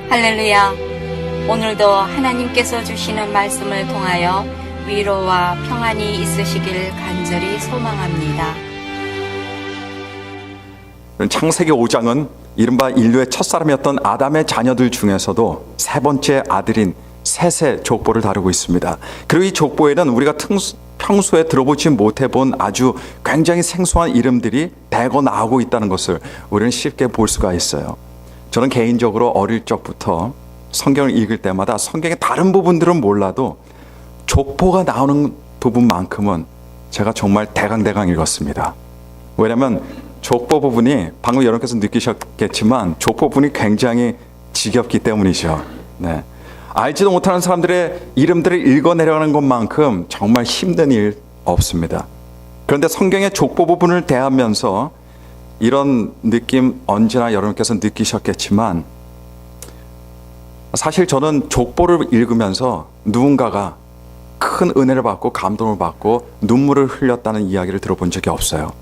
할렐루야. 오늘도 하나님께서 주시는 말씀을 통하여 위로와 평안이 있으시길 간절히 소망합니다. 창세기 5장은 이른바 인류의 첫사람이었던 아담의 자녀들 중에서도 세 번째 아들인 셋의 족보를 다루고 있습니다. 그리고 이 족보에는 우리가 평소에 들어보지 못해본 아주 굉장히 생소한 이름들이 대거 나오고 있다는 것을 우리는 쉽게 볼 수가 있어요. 저는 개인적으로 어릴 적부터 성경을 읽을 때마다 성경의 다른 부분들은 몰라도 족보가 나오는 부분만큼은 제가 정말 대강대강 읽었습니다. 왜냐하면 족보 부분이 방금 여러분께서 느끼셨겠지만 족보 부분이 굉장히 지겹기 때문이죠. 네. 알지도 못하는 사람들의 이름들을 읽어내려가는 것만큼 정말 힘든 일 없습니다. 그런데 성경의 족보 부분을 대하면서 이런 느낌 언제나 여러분께서 느끼셨겠지만 사실 저는 족보를 읽으면서 누군가가 큰 은혜를 받고 감동을 받고 눈물을 흘렸다는 이야기를 들어본 적이 없어요.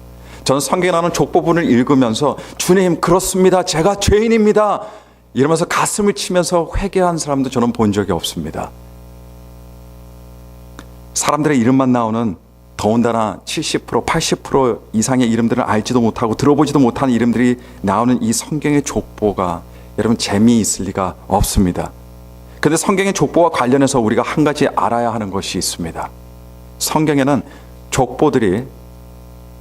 저는 성경에 나오는 족보 부분을 읽으면서 주님 그렇습니다. 제가 죄인입니다. 이러면서 가슴을 치면서 회개한 사람도 저는 본 적이 없습니다. 사람들의 이름만 나오는 더군다나 70%, 80% 이상의 이름들을 알지도 못하고 들어보지도 못하는 이름들이 나오는 이 성경의 족보가 여러분 재미있을 리가 없습니다. 그런데 성경의 족보와 관련해서 우리가 한 가지 알아야 하는 것이 있습니다. 성경에는 족보들이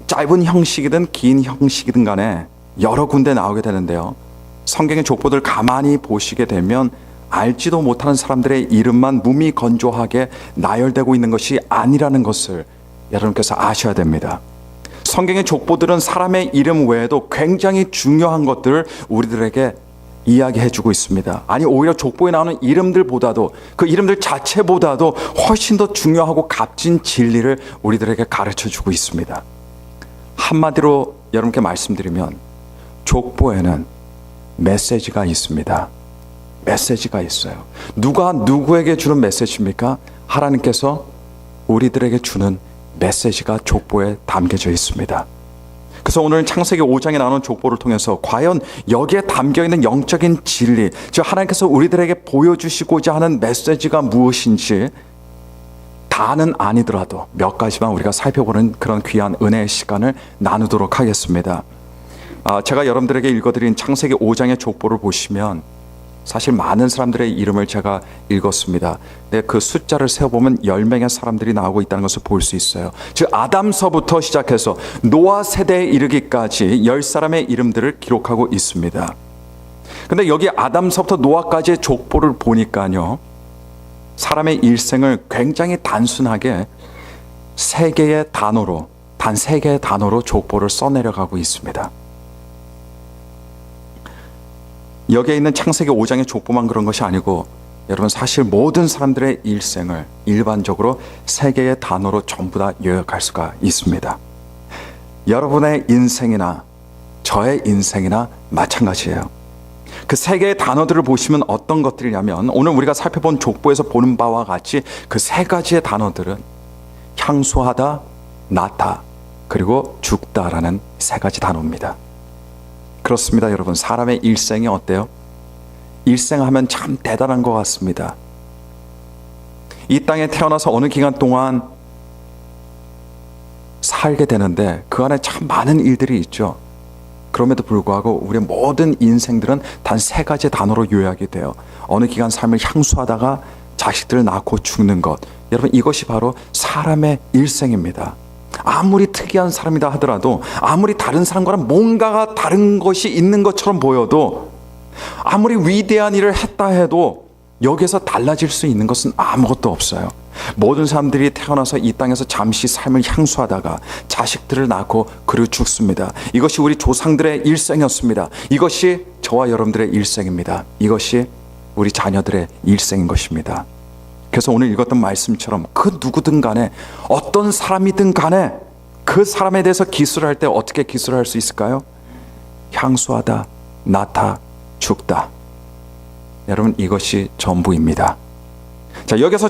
짧은 형식이든 긴 형식이든 간에 여러 군데 나오게 되는데요. 성경의 족보들 가만히 보시게 되면 알지도 못하는 사람들의 이름만 무미건조하게 나열되고 있는 것이 아니라는 것을 여러분께서 아셔야 됩니다. 성경의 족보들은 사람의 이름 외에도 굉장히 중요한 것들을 우리들에게 이야기해주고 있습니다. 아니 오히려 족보에 나오는 이름들보다도 그 이름들 자체보다도 훨씬 더 중요하고 값진 진리를 우리들에게 가르쳐주고 있습니다. 한마디로 여러분께 말씀드리면 족보에는 메시지가 있습니다. 메시지가 있어요. 누가 누구에게 주는 메시지입니까? 하나님께서 우리들에게 주는 메시지가 족보에 담겨져 있습니다. 그래서 오늘 창세기 5장에 나오는 족보를 통해서 과연 여기에 담겨있는 영적인 진리, 즉 하나님께서 우리들에게 보여주시고자 하는 메시지가 무엇인지 다는 아니더라도 몇 가지만 우리가 살펴보는 그런 귀한 은혜의 시간을 나누도록 하겠습니다. 제가 여러분들에게 읽어드린 창세기 5장의 족보를 보시면 사실 많은 사람들의 이름을 제가 읽었습니다. 근데 그 숫자를 세어보면 10명의 사람들이 나오고 있다는 것을 볼 수 있어요. 즉 아담서부터 시작해서 노아 세대에 이르기까지 10사람의 이름들을 기록하고 있습니다. 근데 여기 아담서부터 노아까지의 족보를 보니까요, 사람의 일생을 굉장히 단순하게 세 개의 단어로, 단 세 개의 단어로 족보를 써내려가고 있습니다. 여기에 있는 창세기 5장의 족보만 그런 것이 아니고 여러분 사실 모든 사람들의 일생을 일반적으로 세 개의 단어로 전부 다 요약할 수가 있습니다. 여러분의 인생이나 저의 인생이나 마찬가지예요. 그 세 개의 단어들을 보시면 어떤 것들이냐면 오늘 우리가 살펴본 족보에서 보는 바와 같이 그 세 가지의 단어들은 향수하다, 나다, 그리고 죽다라는 세 가지 단어입니다. 그렇습니다, 여러분. 사람의 일생이 어때요? 일생하면 참 대단한 것 같습니다. 이 땅에 태어나서 어느 기간 동안 살게 되는데 그 안에 참 많은 일들이 있죠. 그럼에도 불구하고 우리의 모든 인생들은 단 세 가지 단어로 요약이 돼요. 어느 기간 삶을 향수하다가 자식들을 낳고 죽는 것. 여러분 이것이 바로 사람의 일생입니다. 아무리 특이한 사람이다 하더라도 아무리 다른 사람과는 뭔가가 다른 것이 있는 것처럼 보여도 아무리 위대한 일을 했다 해도 여기에서 달라질 수 있는 것은 아무것도 없어요. 모든 사람들이 태어나서 이 땅에서 잠시 삶을 향수하다가 자식들을 낳고 그리고 죽습니다. 이것이 우리 조상들의 일생이었습니다. 이것이 저와 여러분들의 일생입니다. 이것이 우리 자녀들의 일생인 것입니다. 그래서 오늘 읽었던 말씀처럼 그 누구든 간에 어떤 사람이든 간에 그 사람에 대해서 기술을 할 때 어떻게 기술을 할 수 있을까요? 향수하다, 낳다, 죽다. 여러분 이것이 전부입니다. 자, 여기서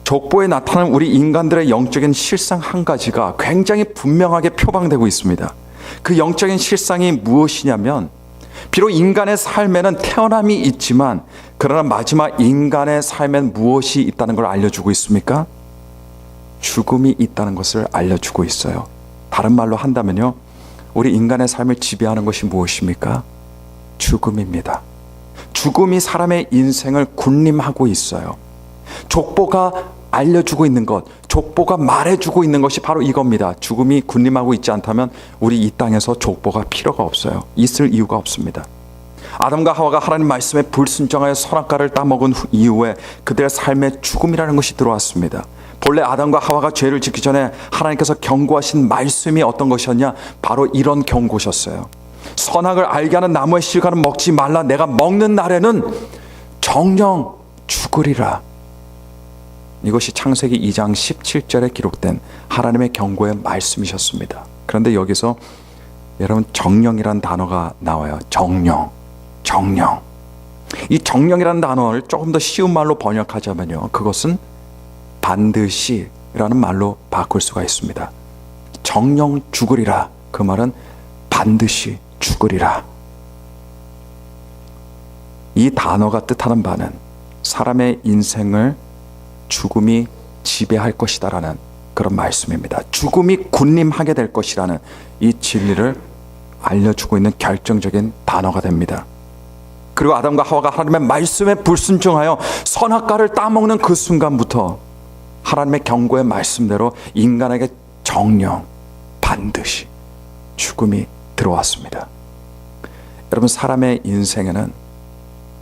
족보에 나타나는 우리 인간들의 영적인 실상 한 가지가 굉장히 분명하게 표방되고 있습니다. 그 영적인 실상이 무엇이냐면 비록 인간의 삶에는 태어남이 있지만 그러나 마지막 인간의 삶엔 무엇이 있다는 걸 알려주고 있습니까? 죽음이 있다는 것을 알려주고 있어요. 다른 말로 한다면요, 우리 인간의 삶을 지배하는 것이 무엇입니까? 죽음입니다. 죽음이 사람의 인생을 군림하고 있어요. 족보가 알려주고 있는 것, 족보가 말해주고 있는 것이 바로 이겁니다. 죽음이 군림하고 있지 않다면 우리 이 땅에서 족보가 필요가 없어요. 있을 이유가 없습니다. 아담과 하와가 하나님 말씀에 불순종하여 선악과를 따먹은 이후에 그들의 삶에 죽음이라는 것이 들어왔습니다. 본래 아담과 하와가 죄를 짓기 전에 하나님께서 경고하신 말씀이 어떤 것이었냐? 바로 이런 경고셨어요. 선악을 알게 하는 나무의 실과는 먹지 말라. 내가 먹는 날에는 정령 죽으리라. 이것이 창세기 2장 17절에 기록된 하나님의 경고의 말씀이셨습니다. 그런데 여기서 여러분 정령이라는 단어가 나와요. 정령. 이 정령이라는 단어를 조금 더 쉬운 말로 번역하자면요, 그것은 반드시라는 말로 바꿀 수가 있습니다. 정령 죽으리라. 그 말은 반드시 죽으리라. 이 단어가 뜻하는 바는 사람의 인생을 죽음이 지배할 것이다라는 그런 말씀입니다. 죽음이 군림하게 될 것이라는 이 진리를 알려주고 있는 결정적인 단어가 됩니다. 그리고 아담과 하와가 하나님의 말씀에 불순종하여 선악과를 따먹는 그 순간부터 하나님의 경고의 말씀대로 인간에게 정령 반드시 죽음이 들어왔습니다. 여러분, 사람의 인생에는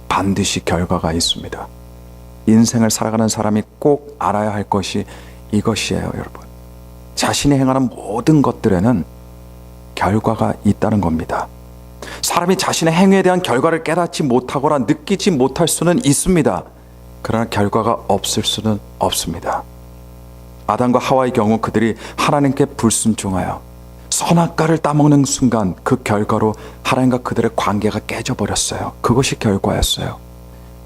반드시 결과가 있습니다. 인생을 살아가는 사람이 꼭 알아야 할 것이 이것이에요, 여러분. 자신이 행하는 모든 것들에는 결과가 있다는 겁니다. 사람이 자신의 행위에 대한 결과를 깨닫지 못하거나 느끼지 못할 수는 있습니다. 그러나 결과가 없을 수는 없습니다. 아담과 하와의 경우 그들이 하나님께 불순종하여 선악과를 따먹는 순간 그 결과로 하나님과 그들의 관계가 깨져버렸어요. 그것이 결과였어요.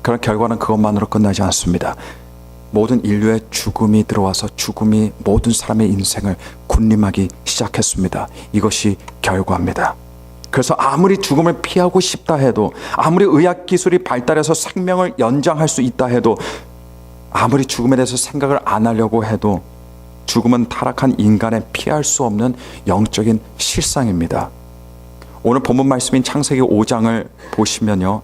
그런 결과는 그것만으로 끝나지 않습니다. 모든 인류의 죽음이 들어와서 죽음이 모든 사람의 인생을 군림하기 시작했습니다. 이것이 결과입니다. 그래서 아무리 죽음을 피하고 싶다 해도, 아무리 의학기술이 발달해서 생명을 연장할 수 있다 해도, 아무리 죽음에 대해서 생각을 안 하려고 해도 죽음은 타락한 인간의 피할 수 없는 영적인 실상입니다. 오늘 본문 말씀인 창세기 5장을 보시면요,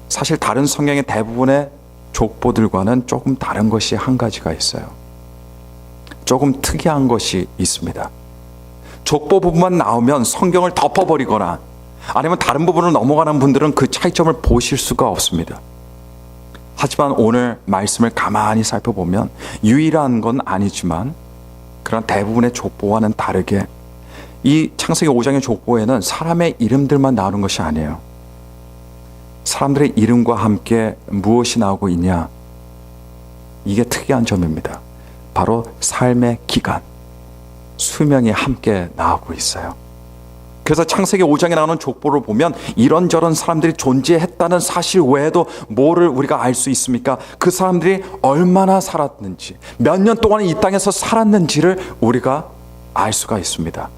사실 다른 성경의 대부분의 족보들과는 조금 다른 것이 한 가지가 있어요. 조금 특이한 것이 있습니다. 족보 부분만 나오면 성경을 덮어버리거나 아니면 다른 부분을 넘어가는 분들은 그 차이점을 보실 수가 없습니다. 하지만 오늘 말씀을 가만히 살펴보면 유일한 건 아니지만 그런 대부분의 족보와는 다르게 이 창세기 5장의 족보에는 사람의 이름들만 나오는 것이 아니에요. 사람들의 이름과 함께 무엇이 나오고 있냐? 이게 특이한 점입니다. 바로 삶의 기간, 수명이 함께 나오고 있어요. 그래서 창세기 5장에 나오는 족보를 보면 이런저런 사람들이 존재했다는 사실 외에도 뭐를 우리가 알 수 있습니까? 그 사람들이 얼마나 살았는지, 몇 년 동안 이 땅에서 살았는지를 우리가 알 수가 있습니다.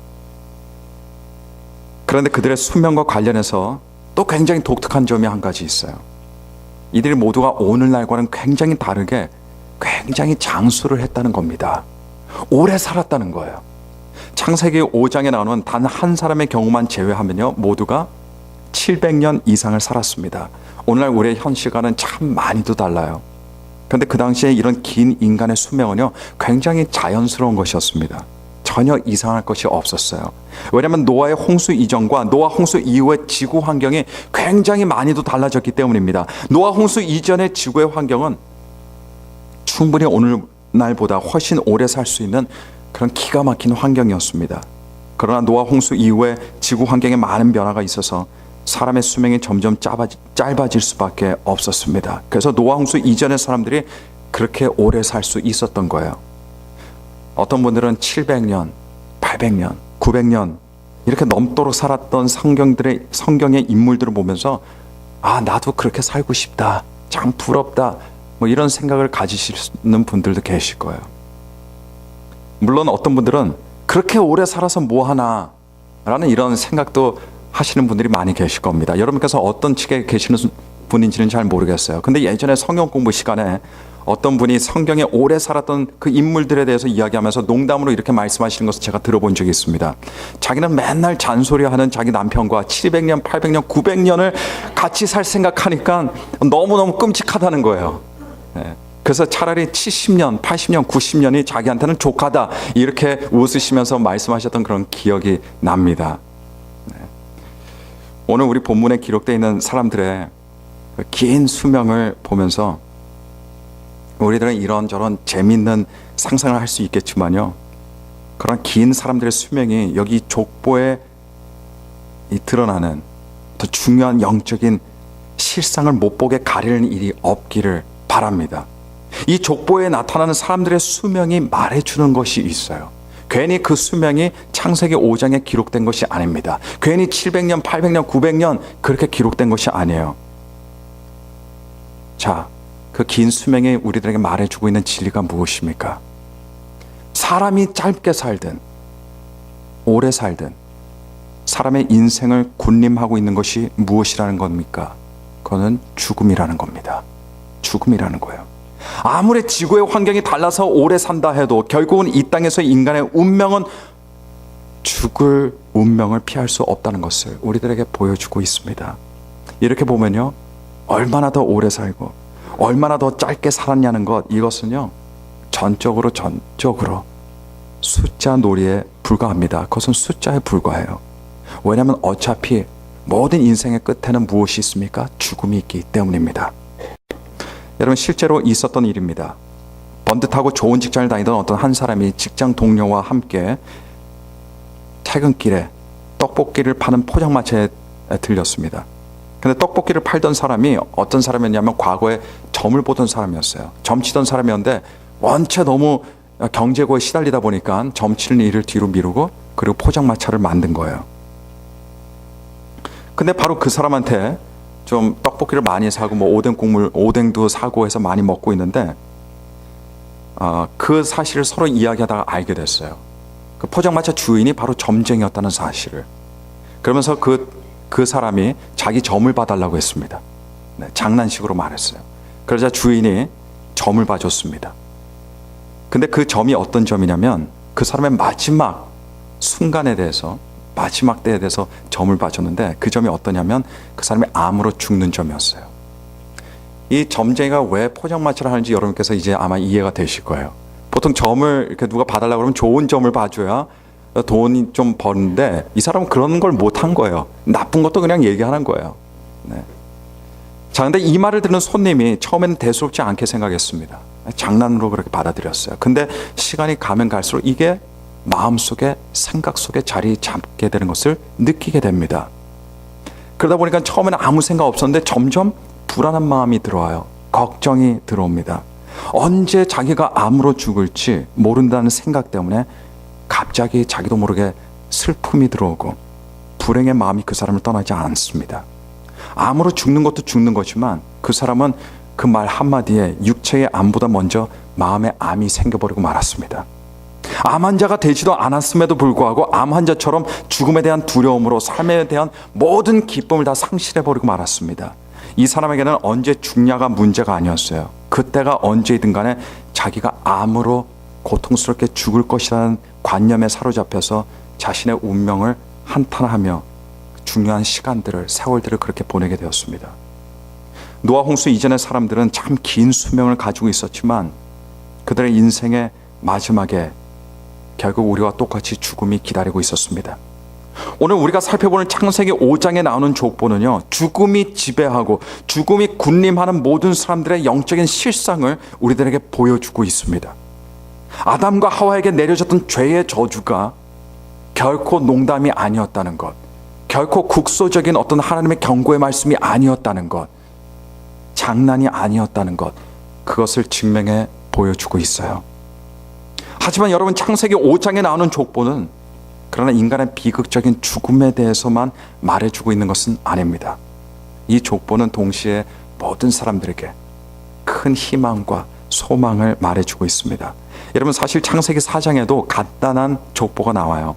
그런데 그들의 수명과 관련해서 또 굉장히 독특한 점이 한 가지 있어요. 이들이 모두가 오늘날과는 굉장히 다르게 굉장히 장수를 했다는 겁니다. 오래 살았다는 거예요. 창세기 5장에 나오는 단 한 사람의 경우만 제외하면요, 모두가 700년 이상을 살았습니다. 오늘날 우리의 현 시간은 참 많이도 달라요. 그런데 그 당시에 이런 긴 인간의 수명은요, 굉장히 자연스러운 것이었습니다. 전혀 이상할 것이 없었어요. 왜냐하면 노아의 홍수 이전과 노아 홍수 이후의 지구 환경이 굉장히 많이도 달라졌기 때문입니다. 노아 홍수 이전의 지구의 환경은 충분히 오늘날보다 훨씬 오래 살 수 있는 그런 기가 막힌 환경이었습니다. 그러나 노아 홍수 이후에 지구 환경에 많은 변화가 있어서 사람의 수명이 점점 짧아질 수밖에 없었습니다. 그래서 노아 홍수 이전의 사람들이 그렇게 오래 살 수 있었던 거예요. 어떤 분들은 700년, 800년, 900년 이렇게 넘도록 살았던 성경의 인물들을 보면서 아, 나도 그렇게 살고 싶다, 참 부럽다, 뭐 이런 생각을 가지시는 분들도 계실 거예요. 물론 어떤 분들은 그렇게 오래 살아서 뭐 하나 라는 이런 생각도 하시는 분들이 많이 계실 겁니다. 여러분께서 어떤 측에 계시는 분인지는 잘 모르겠어요. 근데 예전에 성경 공부 시간에 어떤 분이 성경에 오래 살았던 그 인물들에 대해서 이야기하면서 농담으로 이렇게 말씀하시는 것을 제가 들어본 적이 있습니다. 자기는 맨날 잔소리하는 자기 남편과 700년, 800년, 900년을 같이 살 생각하니까 너무너무 끔찍하다는 거예요. 네. 그래서 차라리 70년, 80년, 90년이 자기한테는 족하다 이렇게 웃으시면서 말씀하셨던 그런 기억이 납니다. 네. 오늘 우리 본문에 기록되어 있는 사람들의 긴 수명을 보면서 우리들은 이런저런 재미있는 상상을 할 수 있겠지만요, 그런 긴 사람들의 수명이 여기 족보에 드러나는 더 중요한 영적인 실상을 못 보게 가리는 일이 없기를 바랍니다. 이 족보에 나타나는 사람들의 수명이 말해주는 것이 있어요. 괜히 그 수명이 창세기 5장에 기록된 것이 아닙니다. 괜히 700년, 800년, 900년 그렇게 기록된 것이 아니에요. 자, 그 긴 수명이 우리들에게 말해주고 있는 진리가 무엇입니까? 사람이 짧게 살든 오래 살든 사람의 인생을 군림하고 있는 것이 무엇이라는 겁니까? 그거는 죽음이라는 겁니다. 죽음이라는 거예요. 아무리 지구의 환경이 달라서 오래 산다 해도 결국은 이 땅에서 인간의 운명은 죽을 운명을 피할 수 없다는 것을 우리들에게 보여주고 있습니다. 이렇게 보면요, 얼마나 더 오래 살고 얼마나 더 짧게 살았냐는 것, 이것은요 전적으로 숫자 놀이에 불과합니다. 그것은 숫자에 불과해요. 왜냐하면 어차피 모든 인생의 끝에는 무엇이 있습니까? 죽음이 있기 때문입니다. 여러분, 실제로 있었던 일입니다. 번듯하고 좋은 직장을 다니던 어떤 한 사람이 직장 동료와 함께 퇴근길에 떡볶이를 파는 포장마차에 들렸습니다. 근데 떡볶이를 팔던 사람이 어떤 사람이었냐면 과거에 점을 보던 사람이었어요. 점치던 사람이었는데 원체 너무 경제고에 시달리다 보니까 점치는 일을 뒤로 미루고 그리고 포장마차를 만든 거예요. 근데 바로 그 사람한테 좀 떡볶이를 많이 사고 뭐 오뎅 국물, 오뎅도 사고 해서 많이 먹고 있는데 그 사실을 서로 이야기하다가 알게 됐어요. 그 포장마차 주인이 바로 점쟁이였다는 사실을. 그러면서 그 사람이 자기 점을 봐달라고 했습니다. 네, 장난식으로 말했어요. 그러자 주인이 점을 봐줬습니다. 근데 그 점이 어떤 점이냐면 그 사람의 마지막 순간에 대해서, 마지막 때에 대해서 점을 봐줬는데 그 점이 어떠냐면 그 사람이 암으로 죽는 점이었어요. 이 점쟁이가 왜 포장마차를 하는지 여러분께서 이제 아마 이해가 되실 거예요. 보통 점을 이렇게 누가 봐달라고 그러면 좋은 점을 봐줘야 돈이 좀 버는데 이 사람은 그런 걸 못한 거예요. 나쁜 것도 그냥 얘기하는 거예요. 네. 자, 근데 이 말을 듣는 손님이 처음에는 대수롭지 않게 생각했습니다. 장난으로 그렇게 받아들였어요. 근데 시간이 가면 갈수록 이게 마음속에, 생각 속에 자리 잡게 되는 것을 느끼게 됩니다. 그러다 보니까 처음에는 아무 생각 없었는데 점점 불안한 마음이 들어와요. 걱정이 들어옵니다. 언제 자기가 암으로 죽을지 모른다는 생각 때문에 갑자기 자기도 모르게 슬픔이 들어오고 불행의 마음이 그 사람을 떠나지 않습니다. 암으로 죽는 것도 죽는 거지만 그 사람은 그 말 한마디에 육체의 암보다 먼저 마음의 암이 생겨버리고 말았습니다. 암 환자가 되지도 않았음에도 불구하고 암 환자처럼 죽음에 대한 두려움으로 삶에 대한 모든 기쁨을 다 상실해버리고 말았습니다. 이 사람에게는 언제 죽냐가 문제가 아니었어요. 그때가 언제이든 간에 자기가 암으로 고통스럽게 죽을 것이라는 관념에 사로잡혀서 자신의 운명을 한탄하며 중요한 시간들을, 세월들을 그렇게 보내게 되었습니다. 노아 홍수 이전의 사람들은 참 긴 수명을 가지고 있었지만 그들의 인생의 마지막에 결국 우리와 똑같이 죽음이 기다리고 있었습니다. 오늘 우리가 살펴보는 창세기 5장에 나오는 족보는요, 죽음이 지배하고 죽음이 군림하는 모든 사람들의 영적인 실상을 우리들에게 보여주고 있습니다. 아담과 하와에게 내려졌던 죄의 저주가 결코 농담이 아니었다는 것, 결코 국소적인 어떤 하나님의 경고의 말씀이 아니었다는 것, 장난이 아니었다는 것, 그것을 증명해 보여주고 있어요. 하지만 여러분, 창세기 5장에 나오는 족보는 그러나 인간의 비극적인 죽음에 대해서만 말해주고 있는 것은 아닙니다. 이 족보는 동시에 모든 사람들에게 큰 희망과 소망을 말해주고 있습니다. 여러분, 사실 창세기 4장에도 간단한 족보가 나와요.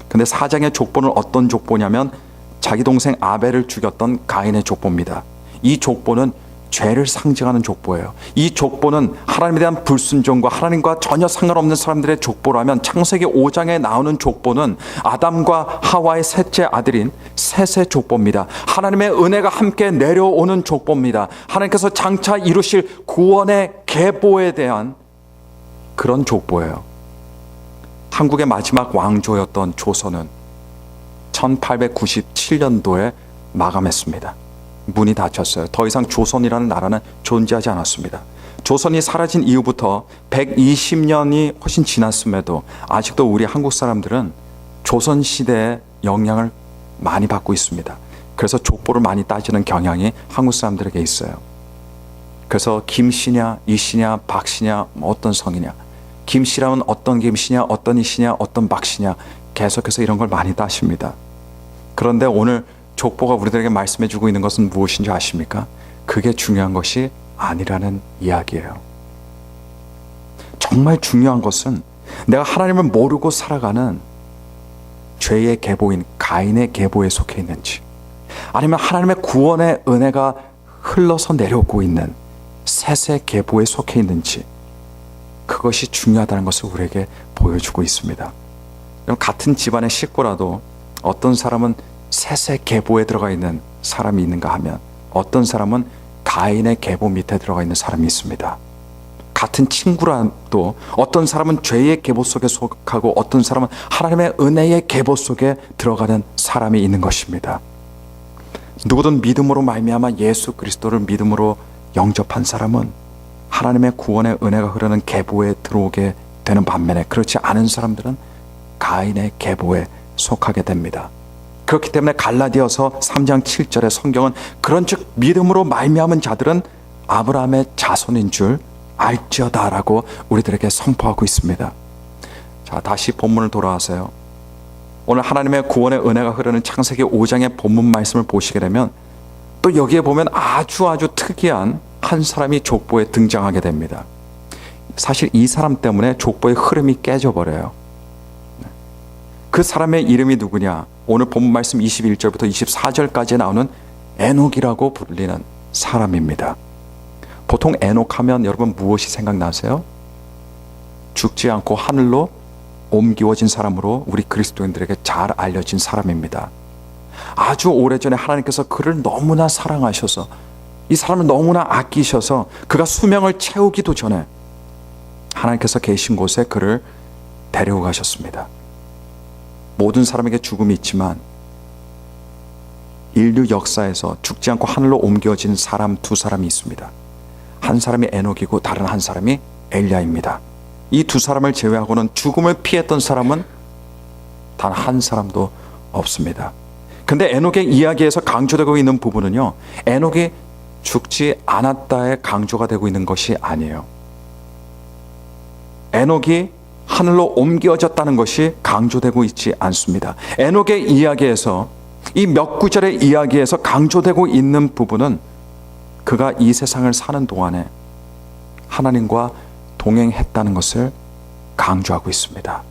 근데 4장의 족보는 어떤 족보냐면 자기 동생 아벨을 죽였던 가인의 족보입니다. 이 족보는 죄를 상징하는 족보예요. 이 족보는 하나님에 대한 불순종과 하나님과 전혀 상관없는 사람들의 족보라면 창세기 5장에 나오는 족보는 아담과 하와의 셋째 아들인 셋의 족보입니다. 하나님의 은혜가 함께 내려오는 족보입니다. 하나님께서 장차 이루실 구원의 계보에 대한 그런 족보예요. 한국의 마지막 왕조였던 조선은 1897년도에 마감했습니다. 문이 닫혔어요. 더 이상 조선이라는 나라는 존재하지 않았습니다. 조선이 사라진 이후부터 120년이 훨씬 지났음에도 아직도 우리 한국 사람들은 조선시대의 영향을 많이 받고 있습니다. 그래서 족보를 많이 따지는 경향이 한국 사람들에게 있어요. 그래서 김씨냐 이씨냐 박씨냐 어떤 성이냐, 김씨라면 어떤 김씨냐 어떤 이씨냐 어떤 박씨냐, 계속해서 이런 걸 많이 따십니다. 그런데 오늘 족보가 우리들에게 말씀해주고 있는 것은 무엇인지 아십니까? 그게 중요한 것이 아니라는 이야기예요. 정말 중요한 것은 내가 하나님을 모르고 살아가는 죄의 계보인 가인의 계보에 속해 있는지, 아니면 하나님의 구원의 은혜가 흘러서 내려오고 있는 셋의 계보에 속해 있는지, 그것이 중요하다는 것을 우리에게 보여주고 있습니다. 같은 집안의 식구라도 어떤 사람은 셋의 계보에 들어가 있는 사람이 있는가 하면 어떤 사람은 가인의 계보 밑에 들어가 있는 사람이 있습니다. 같은 친구라도 어떤 사람은 죄의 계보 속에 속하고 어떤 사람은 하나님의 은혜의 계보 속에 들어가는 사람이 있는 것입니다. 누구든 믿음으로 말미암아 예수 그리스도를 믿음으로 영접한 사람은 하나님의 구원의 은혜가 흐르는 계보에 들어오게 되는 반면에, 그렇지 않은 사람들은 가인의 계보에 속하게 됩니다. 그렇기 때문에 갈라디아서 3장 7절의 성경은 그런즉 믿음으로 말미암은 자들은 아브라함의 자손인 줄 알지어다라고 우리들에게 선포하고 있습니다. 자, 다시 본문을 돌아와서요. 오늘 하나님의 구원의 은혜가 흐르는 창세기 5장의 본문 말씀을 보시게 되면 또 여기에 보면 아주 특이한 한 사람이 족보에 등장하게 됩니다. 사실 이 사람 때문에 족보의 흐름이 깨져버려요. 그 사람의 이름이 누구냐? 오늘 본문 말씀 21절부터 24절까지 나오는 에녹이라고 불리는 사람입니다. 보통 에녹 하면 여러분 무엇이 생각나세요? 죽지 않고 하늘로 옮기워진 사람으로 우리 그리스도인들에게 잘 알려진 사람입니다. 아주 오래전에 하나님께서 그를 너무나 사랑하셔서 이 사람을 너무나 아끼셔서 그가 수명을 채우기도 전에 하나님께서 계신 곳에 그를 데려오 가셨습니다. 모든 사람에게 죽음이 있지만 인류 역사에서 죽지 않고 하늘로 옮겨진 사람 두 사람이 있습니다. 한 사람이 에녹이고 다른 한 사람이 엘리야입니다. 이 두 사람을 제외하고는 죽음을 피했던 사람은 단 한 사람도 없습니다. 근데 에녹의 이야기에서 강조되고 있는 부분은요, 에녹이 죽지 않았다에 강조가 되고 있는 것이 아니에요. 에녹이 하늘로 옮겨졌다는 것이 강조되고 있지 않습니다. 에녹의 이야기에서, 이 몇 구절의 이야기에서 강조되고 있는 부분은 그가 이 세상을 사는 동안에 하나님과 동행했다는 것을 강조하고 있습니다.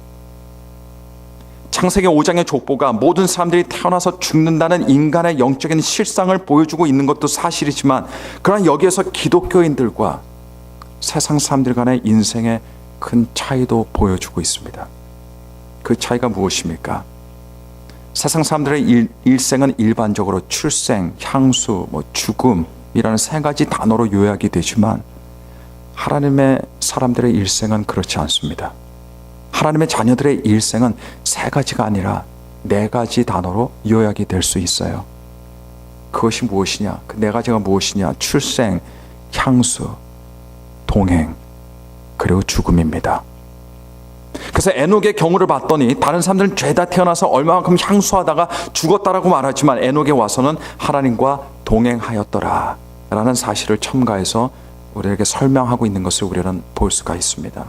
창세기 5장의 족보가 모든 사람들이 태어나서 죽는다는 인간의 영적인 실상을 보여주고 있는 것도 사실이지만, 그러나 여기에서 기독교인들과 세상 사람들 간의 인생의 큰 차이도 보여주고 있습니다. 그 차이가 무엇입니까? 세상 사람들의 일생은 일반적으로 출생, 향수, 죽음이라는 세 가지 단어로 요약이 되지만 하나님의 사람들의 일생은 그렇지 않습니다. 하나님의 자녀들의 일생은 세 가지가 아니라 네 가지 단어로 요약이 될 수 있어요. 그것이 무엇이냐? 그 네 가지가 무엇이냐? 출생, 향수, 동행, 그리고 죽음입니다. 그래서 에녹의 경우를 봤더니 다른 사람들은 죄다 태어나서 얼마만큼 향수하다가 죽었다라고 말하지만 에녹에 와서는 하나님과 동행하였더라 라는 사실을 첨가해서 우리에게 설명하고 있는 것을 우리는 볼 수가 있습니다.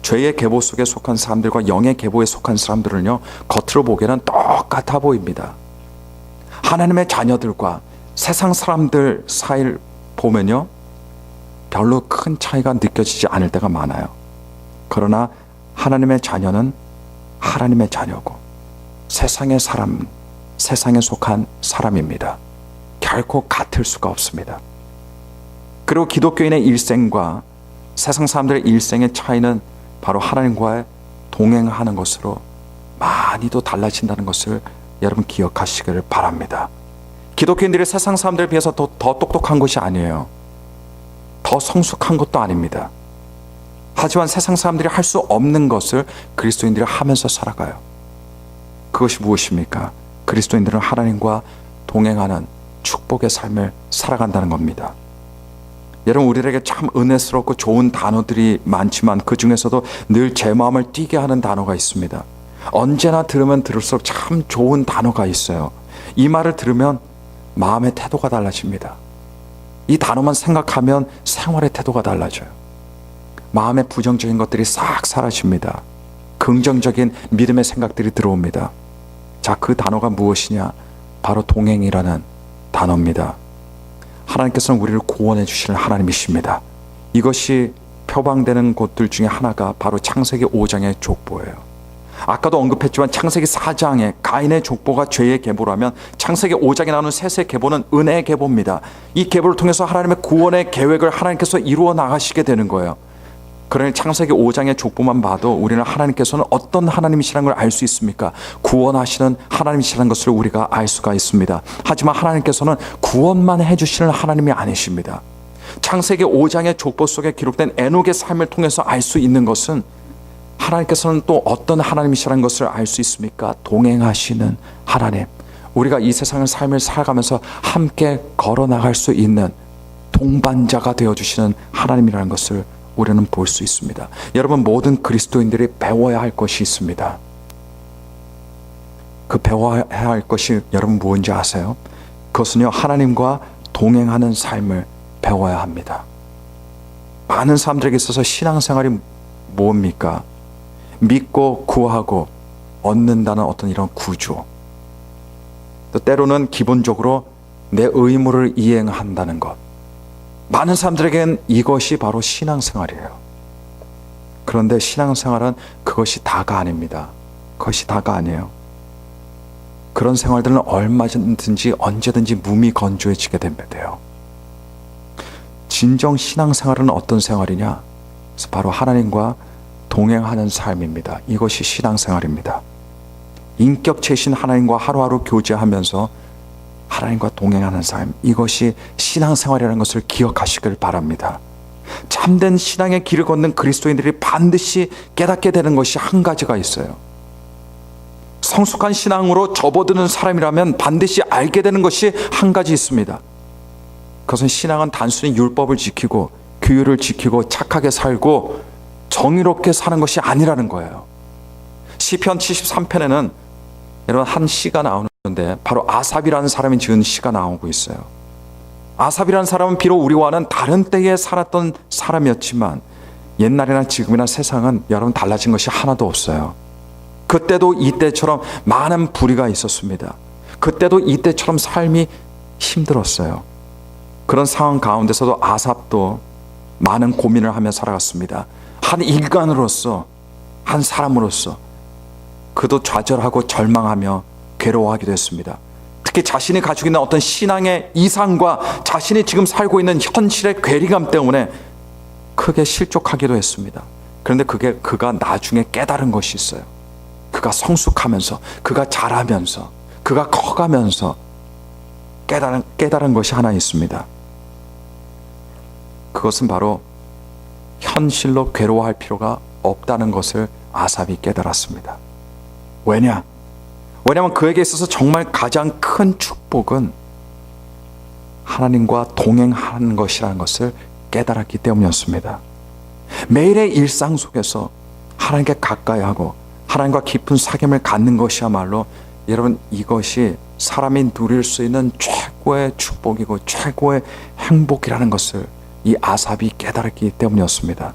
죄의 계보 속에 속한 사람들과 영의 계보에 속한 사람들은요, 겉으로 보기에는 똑같아 보입니다. 하나님의 자녀들과 세상 사람들 사이를 보면요, 별로 큰 차이가 느껴지지 않을 때가 많아요. 그러나 하나님의 자녀는 하나님의 자녀고 세상의 사람, 세상에 속한 사람입니다. 결코 같을 수가 없습니다. 그리고 기독교인의 일생과 세상 사람들의 일생의 차이는 바로 하나님과의 동행하는 것으로 많이도 달라진다는 것을 여러분 기억하시기를 바랍니다. 기독교인들이 세상 사람들에 비해서 더 똑똑한 것이 아니에요. 더 성숙한 것도 아닙니다. 하지만 세상 사람들이 할 수 없는 것을 그리스도인들이 하면서 살아가요. 그것이 무엇입니까? 그리스도인들은 하나님과 동행하는 축복의 삶을 살아간다는 겁니다. 여러분, 우리에게 참 은혜스럽고 좋은 단어들이 많지만 그 중에서도 늘 제 마음을 뛰게 하는 단어가 있습니다. 언제나 들으면 들을수록 참 좋은 단어가 있어요. 이 말을 들으면 마음의 태도가 달라집니다. 이 단어만 생각하면 생활의 태도가 달라져요. 마음의 부정적인 것들이 싹 사라집니다. 긍정적인 믿음의 생각들이 들어옵니다. 자, 그 단어가 무엇이냐? 바로 동행이라는 단어입니다. 하나님께서는 우리를 구원해 주시는 하나님이십니다. 이것이 표방되는 곳들 중에 하나가 바로 창세기 5장의 족보예요. 아까도 언급했지만 창세기 4장에 가인의 족보가 죄의 계보라면 창세기 5장에 나오는 셋의 계보는 은혜의 계보입니다. 이 계보를 통해서 하나님의 구원의 계획을 하나님께서 이루어 나가시게 되는 거예요. 그러니 창세기 5장의 족보만 봐도 우리는 하나님께서는 어떤 하나님이시라는 걸 알 수 있습니까? 구원하시는 하나님이시라는 것을 우리가 알 수가 있습니다. 하지만 하나님께서는 구원만 해주시는 하나님이 아니십니다. 창세기 5장의 족보 속에 기록된 에녹의 삶을 통해서 알 수 있는 것은 하나님께서는 또 어떤 하나님이시라는 것을 알 수 있습니까? 동행하시는 하나님. 우리가 이 세상의 삶을 살아가면서 함께 걸어나갈 수 있는 동반자가 되어주시는 하나님이라는 것을 우리는 볼 수 있습니다. 여러분, 모든 그리스도인들이 배워야 할 것이 있습니다. 그 배워야 할 것이 여러분 무엇인지 아세요? 그것은요, 하나님과 동행하는 삶을 배워야 합니다. 많은 사람들에게 있어서 신앙생활이 뭡니까? 믿고 구하고 얻는다는 어떤 이런 구조, 또 때로는 기본적으로 내 의무를 이행한다는 것. 많은 사람들에겐 이것이 바로 신앙생활이에요. 그런데 신앙생활은 그것이 다가 아닙니다. 그것이 다가 아니에요. 그런 생활들은 얼마든지 언제든지 무미건조해지게 됩니다. 진정 신앙생활은 어떤 생활이냐? 그래서 바로 하나님과 동행하는 삶입니다. 이것이 신앙생활입니다. 인격체신 하나님과 하루하루 교제하면서 하나님과 동행하는 삶, 이것이 신앙생활이라는 것을 기억하시길 바랍니다. 참된 신앙의 길을 걷는 그리스도인들이 반드시 깨닫게 되는 것이 한 가지가 있어요. 성숙한 신앙으로 접어드는 사람이라면 반드시 알게 되는 것이 한 가지 있습니다. 그것은 신앙은 단순히 율법을 지키고 규율을 지키고 착하게 살고 정의롭게 사는 것이 아니라는 거예요. 시편 73편에는 여러분 한 시가 나오는데 바로 아삽이라는 사람이 지은 시가 나오고 있어요. 아삽이라는 사람은 비록 우리와는 다른 때에 살았던 사람이었지만 옛날이나 지금이나 세상은 여러분 달라진 것이 하나도 없어요. 그때도 이때처럼 많은 불의가 있었습니다. 그때도 이때처럼 삶이 힘들었어요. 그런 상황 가운데서도 아삽도 많은 고민을 하며 살아갔습니다. 한 인간으로서, 한 사람으로서 그도 좌절하고 절망하며 괴로워하기도 했습니다. 특히 자신이 가지고 있는 어떤 신앙의 이상과 자신이 지금 살고 있는 현실의 괴리감 때문에 크게 실족하기도 했습니다. 그런데 그가 나중에 깨달은 것이 있어요. 그가 성숙하면서, 그가 자라면서, 그가 커가면서 깨달은 것이 하나 있습니다. 그것은 바로 현실로 괴로워할 필요가 없다는 것을 아삽이 깨달았습니다. 왜냐하면 그에게 있어서 정말 가장 큰 축복은 하나님과 동행하는 것이라는 것을 깨달았기 때문이었습니다. 매일의 일상 속에서 하나님께 가까이하고 하나님과 깊은 사귐을 갖는 것이야말로 여러분 이것이 사람이 누릴 수 있는 최고의 축복이고 최고의 행복이라는 것을 이 아삽이 깨달았기 때문이었습니다.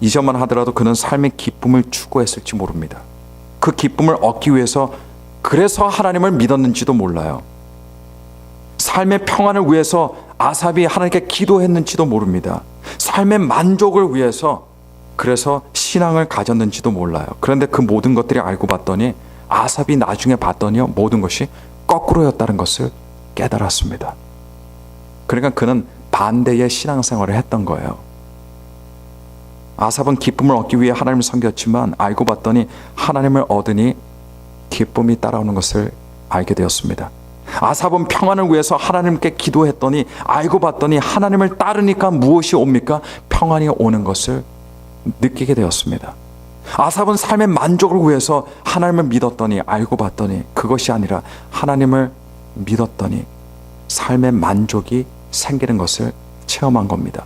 이전만 하더라도 그는 삶의 기쁨을 추구했을지 모릅니다. 그 기쁨을 얻기 위해서 그래서 하나님을 믿었는지도 몰라요. 삶의 평안을 위해서 아삽이 하나님께 기도했는지도 모릅니다. 삶의 만족을 위해서 그래서 신앙을 가졌는지도 몰라요. 그런데 그 모든 것들이 알고 봤더니 아삽이 나중에 봤더니요, 모든 것이 거꾸로였다는 것을 깨달았습니다. 그러니까 그는 반대의 신앙생활을 했던 거예요. 아삽은 기쁨을 얻기 위해 하나님을 섬겼지만 알고 봤더니 하나님을 얻으니 기쁨이 따라오는 것을 알게 되었습니다. 아삽은 평안을 위해서 하나님께 기도했더니 알고 봤더니 하나님을 따르니까 무엇이 옵니까? 평안이 오는 것을 느끼게 되었습니다. 아삽은 삶의 만족을 위해서 하나님을 믿었더니 알고 봤더니 그것이 아니라 하나님을 믿었더니 삶의 만족이 생기는 것을 체험한 겁니다.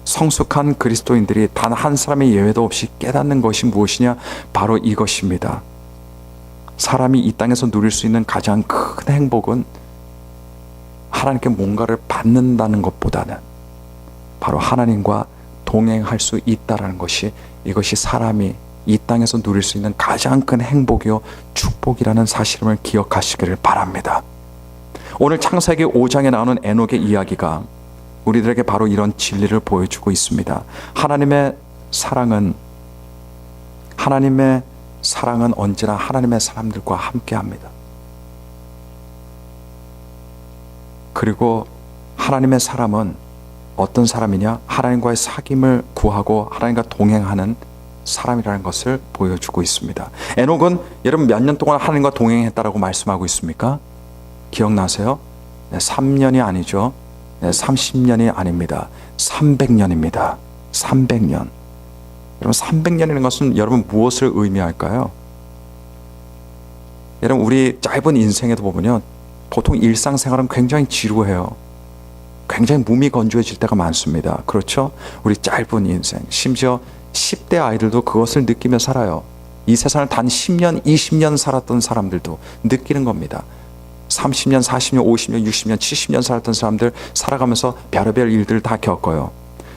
성숙한 그리스도인들이 단 한 사람의 예외도 없이 깨닫는 것이 무엇이냐? 바로 이것입니다. 사람이 이 땅에서 누릴 수 있는 가장 큰 행복은 하나님께 뭔가를 받는다는 것보다는 바로 하나님과 동행할 수 있다는 것이, 이것이 사람이 이 땅에서 누릴 수 있는 가장 큰 행복이요 축복이라는 사실을 기억하시기를 바랍니다. 오늘 창세기 5장에 나오는 에녹의 이야기가 우리들에게 바로 이런 진리를 보여주고 있습니다. 하나님의 사랑은 언제나 하나님의 사람들과 함께합니다. 그리고 하나님의 사람은 어떤 사람이냐? 하나님과의 사귐을 구하고 하나님과 동행하는 사람이라는 것을 보여주고 있습니다. 에녹은 여러분 몇 년 동안 하나님과 동행했다라고 말씀하고 있습니까? 기억나세요? 3년이 아니죠. 30년이 아닙니다. 300년입니다. 300년. 여러분 300년이라는 것은 여러분 무엇을 의미할까요? 여러분 우리 짧은 인생에도 보면요, 보통 일상생활은 굉장히 지루해요. 굉장히 몸이 건조해질 때가 많습니다. 그렇죠? 우리 짧은 인생, 심지어 10대 아이들도 그것을 느끼며 살아요. 이 세상을 단 10년, 20년 살았던 사람들도 느끼는 겁니다. 30년, 40년, 50년, 60년, 70년 살았던 사람들 살아가면서 별의별 일들을 다 겪어요.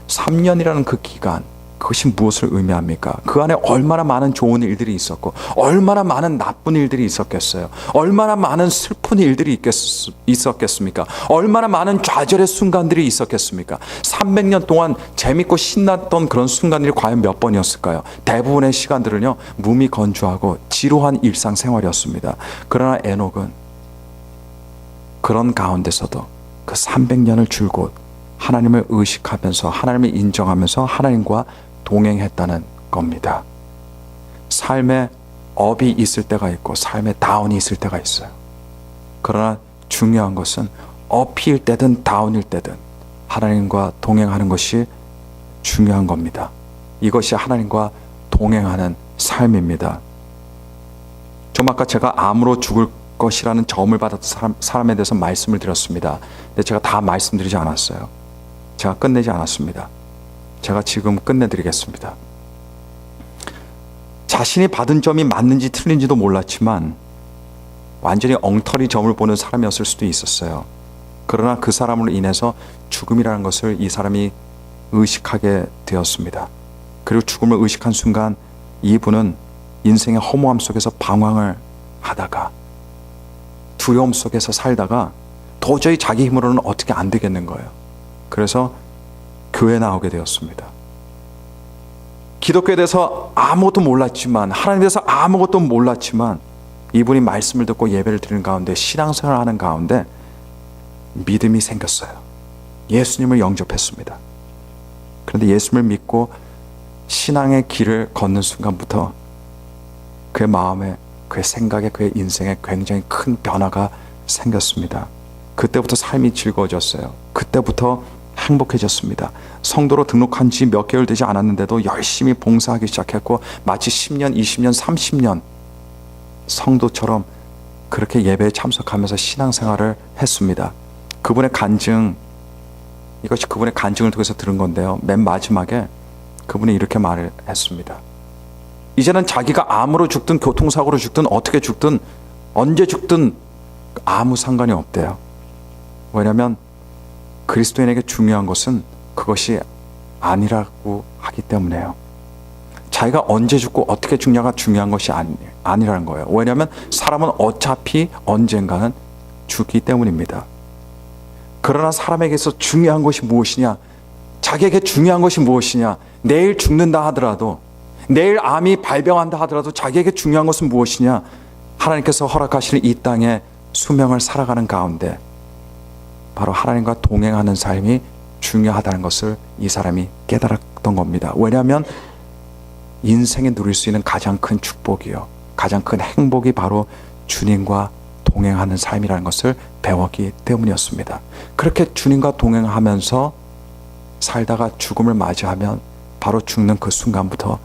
3년이라는 그 기간, 그것이 무엇을 의미합니까? 그 안에 얼마나 많은 좋은 일들이 있었고 얼마나 많은 나쁜 일들이 있었겠어요. 얼마나 많은 슬픈 일들이 있었겠습니까? 얼마나 많은 좌절의 순간들이 있었겠습니까? 300년 동안 재밌고 신났던 그런 순간들이 과연 몇 번이었을까요? 대부분의 시간들은요, 몸이 건조하고 지루한 일상생활이었습니다. 그러나 에녹은 그런 가운데서도 그 300년을 줄곧 하나님을 의식하면서 하나님을 인정하면서 하나님과 동행했다는 겁니다. 삶에 업이 있을 때가 있고 삶에 다운이 있을 때가 있어요. 그러나 중요한 것은 업일 때든 다운일 때든 하나님과 동행하는 것이 중요한 겁니다. 이것이 하나님과 동행하는 삶입니다. 좀 아까 제가 암으로 죽을 것이라는 점을 받았던 사람에 대해서 말씀을 드렸습니다. 근데 제가 다 말씀드리지 않았어요. 제가 끝내지 않았습니다. 제가 지금 끝내드리겠습니다. 자신이 받은 점이 맞는지 틀린지도 몰랐지만 완전히 엉터리 점을 보는 사람이었을 수도 있었어요. 그러나 그 사람으로 인해서 죽음이라는 것을 이 사람이 의식하게 되었습니다. 그리고 죽음을 의식한 순간 이분은 인생의 허무함 속에서 방황을 하다가 두려움 속에서 살다가 도저히 자기 힘으로는 어떻게 안 되겠는 거예요. 그래서 교회에 나오게 되었습니다. 기독교에 대해서 아무것도 몰랐지만, 하나님에 대해서 아무것도 몰랐지만 이분이 말씀을 듣고 예배를 드리는 가운데, 신앙생활을 하는 가운데 믿음이 생겼어요. 예수님을 영접했습니다. 그런데 예수님을 믿고 신앙의 길을 걷는 순간부터 그의 마음에, 그의 생각에, 그의 인생에 굉장히 큰 변화가 생겼습니다. 그때부터 삶이 즐거워졌어요. 그때부터 행복해졌습니다. 성도로 등록한 지 몇 개월 되지 않았는데도 열심히 봉사하기 시작했고 마치 10년, 20년, 30년 성도처럼 그렇게 예배에 참석하면서 신앙생활을 했습니다. 그분의 간증, 이것이 그분의 간증을 통해서 들은 건데요. 맨 마지막에 그분이 이렇게 말을 했습니다. 이제는 자기가 암으로 죽든 교통사고로 죽든 어떻게 죽든 언제 죽든 아무 상관이 없대요. 왜냐하면 그리스도인에게 중요한 것은 그것이 아니라고 하기 때문에요. 자기가 언제 죽고 어떻게 죽냐가 중요한 것이 아니라는 거예요. 왜냐하면 사람은 어차피 언젠가는 죽기 때문입니다. 그러나 사람에게서 중요한 것이 무엇이냐? 자기에게 중요한 것이 무엇이냐? 내일 죽는다 하더라도, 내일 암이 발병한다 하더라도 자기에게 중요한 것은 무엇이냐? 하나님께서 허락하시는 이 땅의 수명을 살아가는 가운데 바로 하나님과 동행하는 삶이 중요하다는 것을 이 사람이 깨달았던 겁니다. 왜냐하면 인생에 누릴 수 있는 가장 큰 축복이요, 가장 큰 행복이 바로 주님과 동행하는 삶이라는 것을 배웠기 때문이었습니다. 그렇게 주님과 동행하면서 살다가 죽음을 맞이하면 바로 죽는 그 순간부터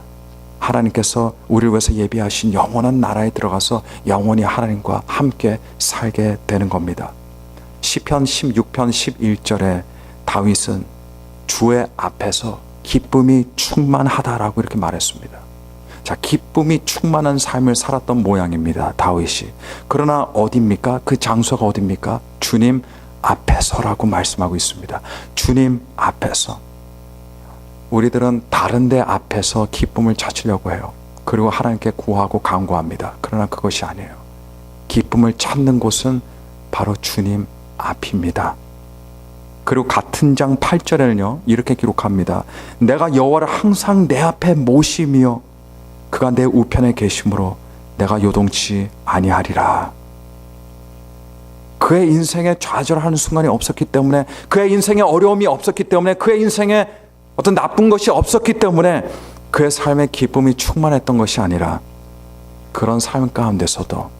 하나님께서 우리를 위해서 예비하신 영원한 나라에 들어가서 영원히 하나님과 함께 살게 되는 겁니다. 시편 16편 11절에 다윗은 주의 앞에서 기쁨이 충만하다라고 이렇게 말했습니다. 자, 기쁨이 충만한 삶을 살았던 모양입니다, 다윗이. 그러나 어디입니까? 그 장소가 어디입니까? 주님 앞에서라고 말씀하고 있습니다. 주님 앞에서. 우리들은 다른 데 앞에서 기쁨을 찾으려고 해요. 그리고 하나님께 구하고 간구합니다. 그러나 그것이 아니에요. 기쁨을 찾는 곳은 바로 주님 앞입니다. 그리고 같은 장 8절에는요 이렇게 기록합니다. 내가 여호와를 항상 내 앞에 모시며 그가 내 우편에 계심으로 내가 요동치 아니하리라. 그의 인생에 좌절하는 순간이 없었기 때문에, 그의 인생에 어려움이 없었기 때문에, 그의 인생에 어떤 나쁜 것이 없었기 때문에 그의 삶에 기쁨이 충만했던 것이 아니라, 그런 삶 가운데서도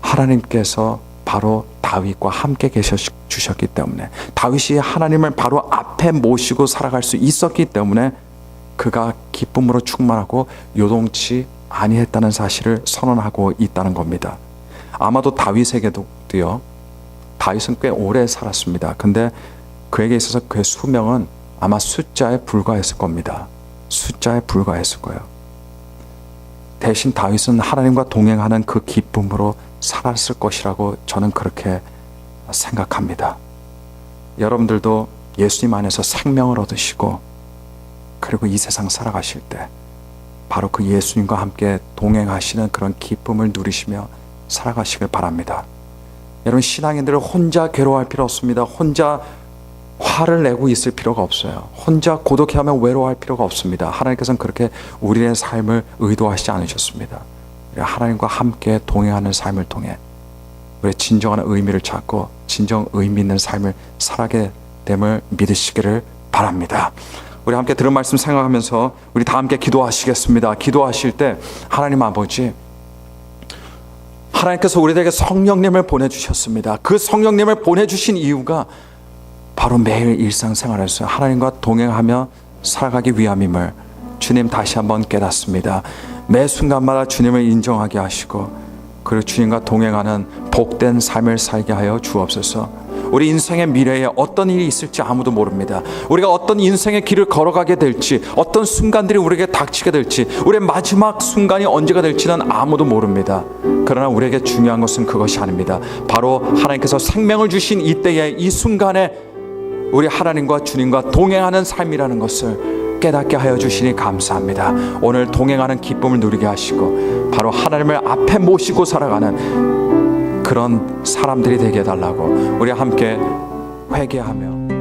하나님께서 바로 다윗과 함께 계셔 주셨기 때문에, 다윗이 하나님을 바로 앞에 모시고 살아갈 수 있었기 때문에 그가 기쁨으로 충만하고 요동치 아니했다는 사실을 선언하고 있다는 겁니다. 아마도 다윗에게도요, 다윗은 꽤 오래 살았습니다. 근데 그에게 있어서 그의 수명은 아마 숫자에 불과했을 겁니다. 숫자에 불과했을 거예요. 대신 다윗은 하나님과 동행하는 그 기쁨으로 살았을 것이라고 저는 그렇게 생각합니다. 여러분들도 예수님 안에서 생명을 얻으시고 그리고 이 세상 살아가실 때 바로 그 예수님과 함께 동행하시는 그런 기쁨을 누리시며 살아가시길 바랍니다. 여러분, 신앙인들은 혼자 괴로워할 필요 없습니다. 혼자 화를 내고 있을 필요가 없어요. 혼자 고독해하며 외로워할 필요가 없습니다. 하나님께서는 그렇게 우리의 삶을 의도하시지 않으셨습니다. 하나님과 함께 동행하는 삶을 통해 우리의 진정한 의미를 찾고 진정 의미 있는 삶을 살아가게 됨을 믿으시기를 바랍니다. 우리 함께 들은 말씀 생각하면서 우리 다 함께 기도하시겠습니다. 기도하실 때 하나님 아버지, 하나님께서 우리들에게 성령님을 보내주셨습니다. 그 성령님을 보내주신 이유가 바로 매일 일상생활에서 하나님과 동행하며 살아가기 위함임을 주님 다시 한번 깨닫습니다. 매 순간마다 주님을 인정하게 하시고 그리고 주님과 동행하는 복된 삶을 살게 하여 주옵소서. 우리 인생의 미래에 어떤 일이 있을지 아무도 모릅니다. 우리가 어떤 인생의 길을 걸어가게 될지, 어떤 순간들이 우리에게 닥치게 될지, 우리의 마지막 순간이 언제가 될지는 아무도 모릅니다. 그러나 우리에게 중요한 것은 그것이 아닙니다. 바로 하나님께서 생명을 주신 이때에, 이 순간에 우리 하나님과 주님과 동행하는 삶이라는 것을 깨닫게 하여 주시니 감사합니다. 오늘 동행하는 기쁨을 누리게 하시고 바로 하나님을 앞에 모시고 살아가는 그런 사람들이 되게 해달라고 우리 함께 회개하며